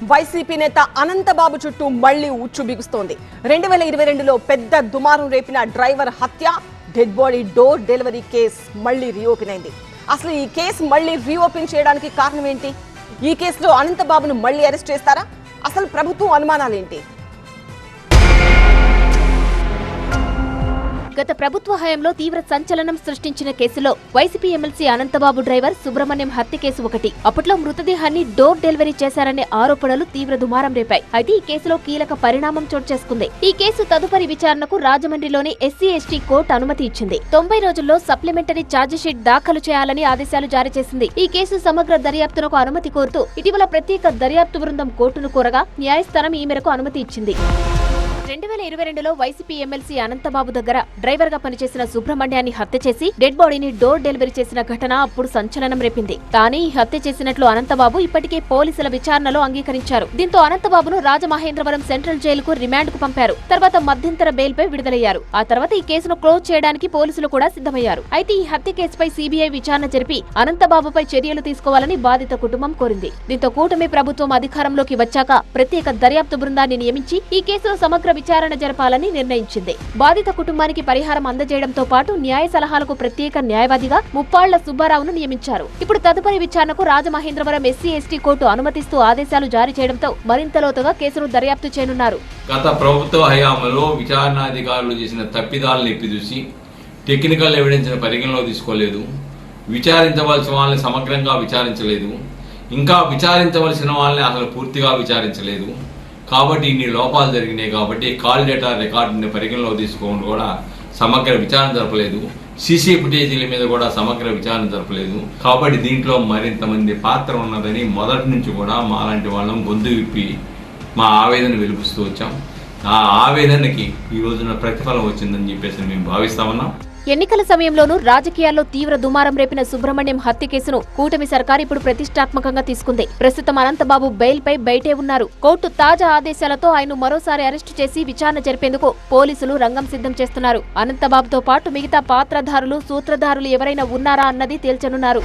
YCP నేత అనంతబాబు చుట్టూ మళ్లీ ఉచ్చు బిగుస్తోంది. 2022లో పెద్ద దుమారం రేపిన డ్రైవర్ హత్య, dead body door delivery case మళ్లీ రీఓపెన్ అయింది. అసలు ఈ కేసు మళ్లీ రీఓపెన్ చేయడానికి కారణం ఏంటి? ఈ కేసులో అనంతబాబును మళ్లీ అరెస్ట్ చేస్తారా? అసలు ప్రభుత్వం అనుమానాలేంటి? గత ప్రభుత్వ హయాంలో తీవ్ర సంచలనం సృష్టించిన కేసులో YCP MLC Anantha Babu driver Subrahmanyam హత్య కేసు ఒకటి. అప్పట్లో మృతదేహాన్ని డోర్ డెలివరీ చేశారనే ఆరోపణలు తీవ్ర దుమారం రేపాయి. అయితే ఈ కేసులో కీలక పరిణామం చోటు చేసుకుంది. ఈ కేసు తదుపరి విచారణకు రాజమండ్రిలోని ఎస్సీ/ఎస్టీ కోర్టు అనుమతి ఇచ్చింది. 90 రోజుల్లో సప్లిమెంటరీ ఛార్జిషీట్ దాఖలు చేయాలని ఆదేశాలు జారీ చేసింది. ఈ కేసు సమగ్ర దర్యాప్తునకు అనుమతి కోరుతూ ఇటీవల ప్రత్యేక దర్యాప్తు బృందం కోర్టును కోరగా న్యాయస్థానం ఈ మేరకు అనుమతి ఇచ్చింది. 2022లో వైసీపీ ఎమ్మెల్సీ అనంతబాబు దగ్గర డ్రైవర్ గా పనిచేసిన సుబ్రహ్మణ్యాన్ని హత్య చేసి డెడ్ బాడీని డోర్ డెలివరీ చేసిన ఘటన అప్పుడు సంచలనం రేపింది. కానీ ఈ హత్య చేసినట్లు అనంతబాబు ఇప్పటికే పోలీసుల విచారణలో అంగీకరించారు. దీంతో అనంతబాబును రాజమహేంద్రవరం సెంట్రల్ జైలుకు రిమాండ్ కు పంపారు. తర్వాత మధ్యంతర బెయిల్ పై విడుదలయ్యారు. ఆ తర్వాత ఈ కేసును క్లోజ్ చేయడానికి పోలీసులు కూడా సిద్ధమయ్యారు. అయితే ఈ హత్య కేసుపై సీబీఐ విచారణ జరిపి అనంతబాబుపై చర్యలు తీసుకోవాలని బాధిత కుటుంబం కోరింది. దీంతో కూటమి ప్రభుత్వం అధికారంలోకి వచ్చాక ప్రత్యేక దర్యాప్తు బృందాన్ని నియమించి ఈ కేసులో సమగ్ర విచారణ జరపాలని నిర్ణయించింది. బాధిత కుటుంబానికి పరిహారం అందజేయడంతో పాటు న్యాయ సలహాలకు ప్రత్యేక న్యాయవాదిగా ముప్పాళ్ల సుబ్బారావును నియమించారు. ఇప్పుడు తదుపరి విచారణకు రాజమహేంద్రవరం ఎస్సీ/ఎస్టీ కోర్టు అనుమతిస్తూ ఆదేశాలు జారీ చేయడంతో మరింత లోతుగా కేసును దర్యాప్తు చేయనున్నారు. గత ప్రభుత్వ హయాంలో విచారణాధికారులు చేసిన తప్పిదాలను ఎత్తిచూసి టెక్నికల్ ఎవిడెన్స్ పరిగణలో తీసుకోలేదు. విచారించవలసిన వాళ్ళని సమగ్రంగా విచారించలేదు. ఇంకా విచారించవలసిన వాళ్ళని అసలు పూర్తిగా విచారించలేదు. కాబట్టి ఇన్ని లోపాలు జరిగినాయి. కాబట్టి కాల్ డేటా రికార్డుని పరిగణలో తీసుకోవడం కూడా సమగ్ర విచారణ జరపలేదు. సీసీ ఫుటేజీల మీద కూడా సమగ్ర విచారణ జరపలేదు. కాబట్టి దీంట్లో మరింత మంది పాత్ర ఉన్నదని మొదటి నుంచి కూడా మాలాంటి వాళ్ళం గొంతు విప్పి మా ఆవేదన వెలిపిస్తూ వచ్చాం. ఆ ఆవేదనకి ఈ రోజున ప్రతిఫలం వచ్చిందని చెప్పేసి మేము భావిస్తా ఉన్నాం. ఎన్నికల సమయంలోనూ రాజకీయాల్లో తీవ్ర దుమారం రేపిన సుబ్రహ్మణ్యం హత్య కేసును కూటమి సర్కార్ ఇప్పుడు ప్రతిష్టాత్మకంగా తీసుకుంది. ప్రస్తుతం అనంతబాబు బెయిల్ పై బయటే ఉన్నారు. కోర్టు తాజా ఆదేశాలతో ఆయన మరోసారి అరెస్టు చేసి విచారణ జరిపేందుకు పోలీసులు రంగం సిద్ధం చేస్తున్నారు. అనంతబాబుతో పాటు మిగతా పాత్రధారులు, సూత్రధారులు ఎవరైనా ఉన్నారా అన్నది తేల్చనున్నారు.